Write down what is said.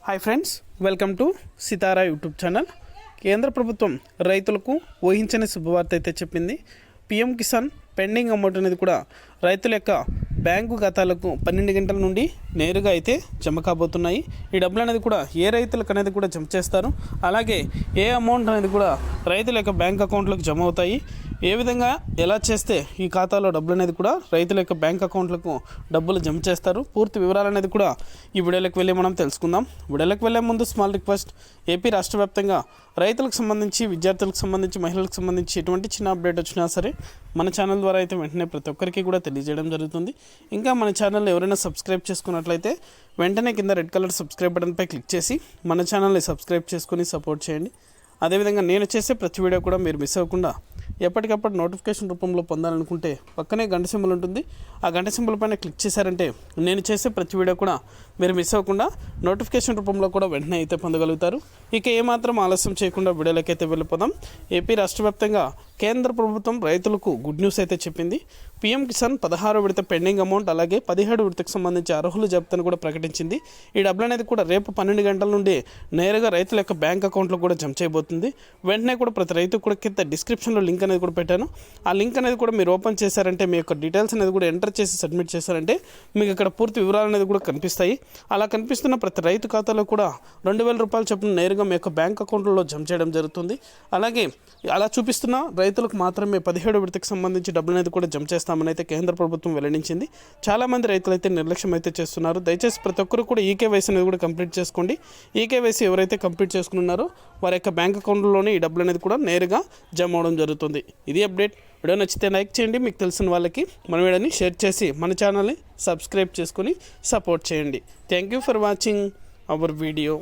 Hi friends, welcome to Sitara YouTube channel. కేంద్ర ప్రభుత్వం రైతులకు ఊహించని శుభవార్త అయితే చెప్పింది. పిఎం కిసాన్ పెండింగ్ అమౌంట్ అనేది కూడా రైతుల యొక్క బ్యాంకు ఖాతాలకు 12 గంటల నుండి నేరుగా అయితే జమ కాబోతున్నాయి. ఈ డబ్బులు అనేది కూడా ఏ రైతులకు అనేది కూడా జమ చేస్తారు, అలాగే ఏ అమౌంట్ అనేది కూడా రైతుల యొక్క బ్యాంక్ అకౌంట్లకు జమ అవుతాయి, ఏ విధంగా ఎలా చేస్తే ఈ ఖాతాలో డబ్బులు అనేది కూడా రైతుల యొక్క బ్యాంక్ అకౌంట్లకు డబ్బులు జమ చేస్తారు, పూర్తి వివరాలు అనేది కూడా ఈ వీడియోలోకి వెళ్ళి మనం తెలుసుకుందాం. వీడియోలోకి వెళ్ళే ముందు స్మాల్ రిక్వెస్ట్, ఏపీ రాష్ట్ర వ్యాప్తంగా రైతులకు సంబంధించి, విద్యార్థులకు సంబంధించి, మహిళలకు సంబంధించి ఎటువంటి చిన్న అప్డేట్ వచ్చినా సరే మన ఛానల్ ద్వారా అయితే వెంటనే ప్రతి ఒక్కరికి కూడా తెలియజేయడం జరుగుతుంది. ఇంకా మన ఛానల్ని ఎవరైనా సబ్స్క్రైబ్ చేసుకున్నట్లయితే వెంటనే కింద రెడ్ కలర్ సబ్స్క్రైబ్ బటన్పై క్లిక్ చేసి మన ఛానల్ని సబ్స్క్రైబ్ చేసుకొని సపోర్ట్ చేయండి. అదేవిధంగా నేను చేసే ప్రతి వీడియో కూడా మీరు మిస్ అవ్వకుండా ఎప్పటికప్పుడు నోటిఫికేషన్ రూపంలో పొందాలనుకుంటే పక్కనే గంట సింబల్ ఉంటుంది. ఆ గంట సింబల్ పైన క్లిక్ చేశారంటే నేను చేసే ప్రతి వీడియో కూడా మీరు మిస్ అవ్వకుండా నోటిఫికేషన్ రూపంలో కూడా వెంటనే అయితే పొందగలుగుతారు. ఇక ఏమాత్రం ఆలస్యం చేయకుండా వీడియోలోకి అయితే వెళ్ళిపోదాం. ఏపీ రాష్ట్ర వ్యాప్తంగా కేంద్ర ప్రభుత్వం రైతులకు గుడ్ న్యూస్ అయితే చెప్పింది. పిఎం కిసాన్ 16వ విడత పెండింగ్ అమౌంట్, అలాగే 17వ విడతకు సంబంధించి అర్హుల జాబితాను కూడా ప్రకటించింది. ఈ డబ్బులు అనేది కూడా రేపు 12 గంటల నుండి నేరుగా రైతుల యొక్క బ్యాంక్ అకౌంట్లో కూడా జమ చేయబోతుంది. వెంటనే కూడా ప్రతి రైతు కూడా కింద డిస్క్రిప్షన్లో లింక్ అనేది కూడా పెట్టాను. ఆ లింక్ అనేది కూడా మీరు ఓపెన్ చేశారంటే, మీ యొక్క డీటెయిల్స్ అనేది కూడా ఎంటర్ చేసి సబ్మిట్ చేశారంటే మీకు ఇక్కడ పూర్తి వివరాలు అనేది కూడా కనిపిస్తాయి. అలా కనిపిస్తున్న ప్రతి రైతు ఖాతాలో కూడా 2000 రూపాయలు చొప్పున నేరుగా మీ యొక్క బ్యాంక్ అకౌంట్లో జమ చేయడం జరుగుతుంది. అలాగే అలా చూపిస్తున్న రైతులకు మాత్రమే 17వ విడతకు సంబంధించి డబ్బులు అనేది కూడా జమ చేస్తామని అయితే కేంద్ర ప్రభుత్వం వెల్లడించింది. చాలామంది రైతులు అయితే నిర్లక్ష్యం అయితే చేస్తున్నారు. దయచేసి ప్రతి ఒక్కరు కూడా ఈకేవైసీ అనేది కూడా కంప్లీట్ చేసుకోండి. ఈకేవైసీ ఎవరైతే కంప్లీట్ చేసుకున్నారో వారి యొక్క బ్యాంక్ అకౌంట్లోనే ఈ డబ్బులు అనేది కూడా నేరుగా జమ అవడం జరుగుతుంది. ఇది అప్డేట్. వీడియో నచ్చితే లైక్ చేయండి, మీకు తెలిసిన వాళ్ళకి మన వీడియోని షేర్ చేసి మన ఛానల్ని సబ్స్క్రైబ్ చేసుకొని సపోర్ట్ చేయండి. Thank you for watching our video.